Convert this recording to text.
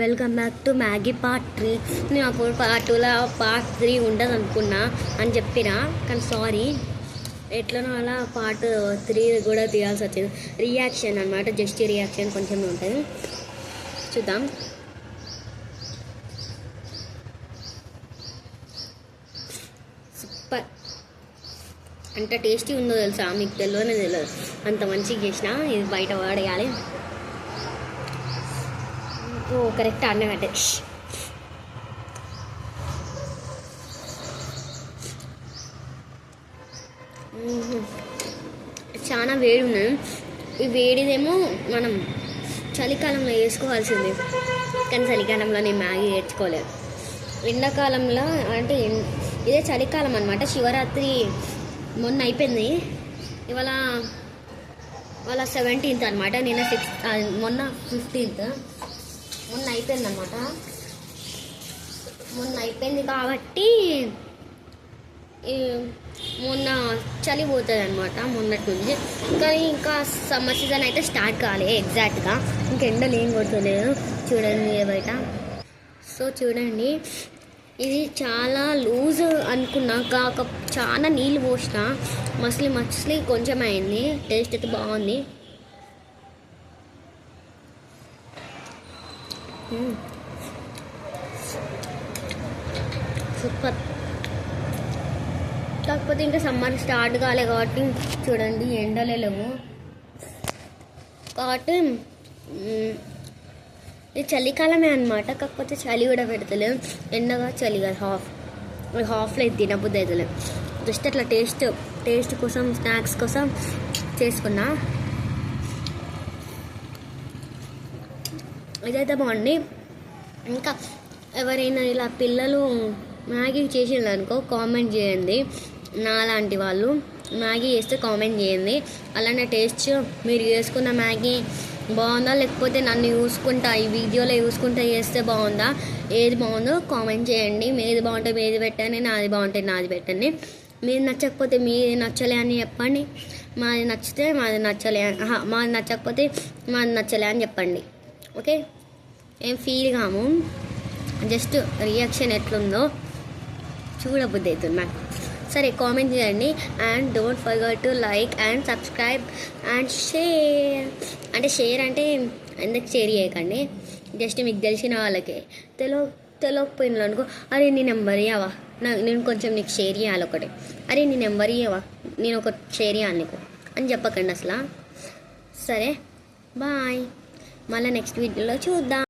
Welcome back to Maggi part 3. నేను అప్పుడు part 2లో పార్ట్ 3 ఉండదు అనుకున్నా అని చెప్పినా, కానీ సారీ, ఎట్లనో అలా పార్ట్ 3 కూడా తీయాల్సి వచ్చింది. రియాక్షన్ అనమాట, జస్ట్ రియాక్షన్ కొంచెం ఉంటుంది, చూద్దాం. సూపర్, అంత టేస్టీ ఉందో తెలుసా, మీకు తెలియనే తెలియదు, అంత మంచిగా చేసిన. ఇది బయట వాడేయాలి. ఓ కరెక్ట్ అన్నమాట. చాలా వేడి ఉన్నాయి. ఈ వేడిదేమో మనం చలికాలంలో వేసుకోవాల్సింది, కానీ చలికాలంలో నేను మ్యాగీ నేర్చుకోలేదు. ఎండాకాలంలో అంటే ఇదే చలికాలం అనమాట. శివరాత్రి మొన్న అయిపోయింది, ఇవాళ 17th అనమాట, నిన్న 6th, మొన్న 15th. మొన్న అయిపోయింది అనమాట. మొన్న అయిపోయింది కాబట్టి మొన్న చలి పోతుంది అనమాట మొన్నటి నుంచి. కానీ ఇంకా సమ్మర్ సీజన్ అయితే స్టార్ట్ కాలే ఎగ్జాక్ట్గా, ఇంకా ఎండలు ఏం కొడుతలేదు. చూడండి బయట. సో చూడండి, ఇది చాలా లూజ్ అనుకున్నా, చాలా నీళ్ళు పోసిన, మస్లీ కొంచెం అయింది. టేస్ట్ అయితే బాగుంది. సూపర్. కాకపోతే ఇంకా సమ్మర్ స్టార్ట్ కాలే కాబట్టి చూడండి ఎండలే లేవు కాబట్టి ఇది చలికాలమే అనమాట. కాకపోతే చలి కూడా పెడతలేదు, ఎండగా చలి కాదు, హాఫ్లో ఇది తినబుద్ధి అవుతలేదు. జస్ట్ అట్లా టేస్ట్ కోసం, స్నాక్స్ కోసం చేసుకున్నా. ఇదైతే బాగుంది. ఇంకా ఎవరైనా ఇలా పిల్లలు మ్యాగీ చేసిండ్రు అనుకో, కామెంట్ చేయండి. నాలాంటి వాళ్ళు మ్యాగీ చేస్తే కామెంట్ చేయండి. అలానే టేస్ట్ మీరు చేసుకున్న మ్యాగీ బాగుందా, లేకపోతే నన్ను చూసుకుంటా, ఈ వీడియోలో చూసుకుంటా చేస్తే బాగుందా, ఏది బాగుందో కామెంట్ చేయండి. మీది బాగుంటే మీది పెట్టండి, నాది బాగుంటే నాది పెట్టండి. మీరు నచ్చకపోతే మీది నచ్చలే అని చెప్పండి, మాది నచ్చితే మాది నచ్చలే, మాది నచ్చకపోతే మాది నచ్చలే అని చెప్పండి. ఓకే, ఏం ఫీల్ కాము, జస్ట్ రియాక్షన్ ఎట్లుందో చూడబుద్ధి అవుతుంది నాకు. సరే, కామెంట్ చేయండి. And don't forget to like and subscribe and share. అంటే షేర్ అంటే ఎందుకు షేర్ చేయకండి, జస్ట్ మీకు తెలిసిన వాళ్ళకే. తెలియకపోయినా అనుకో, అరే నీ నెంబర్ ఇవ్వవా, నేను కొంచెం నీకు షేర్ చేయాలి ఒకటి, అరే నీ నెంబర్ ఇవ్వవా, నేను ఒక షేర్ చేయాలి నీకు అని చెప్పకండి అసలు. సరే, బాయ్, మళ్ళీ నెక్స్ట్ వీడియోలో చూద్దాం.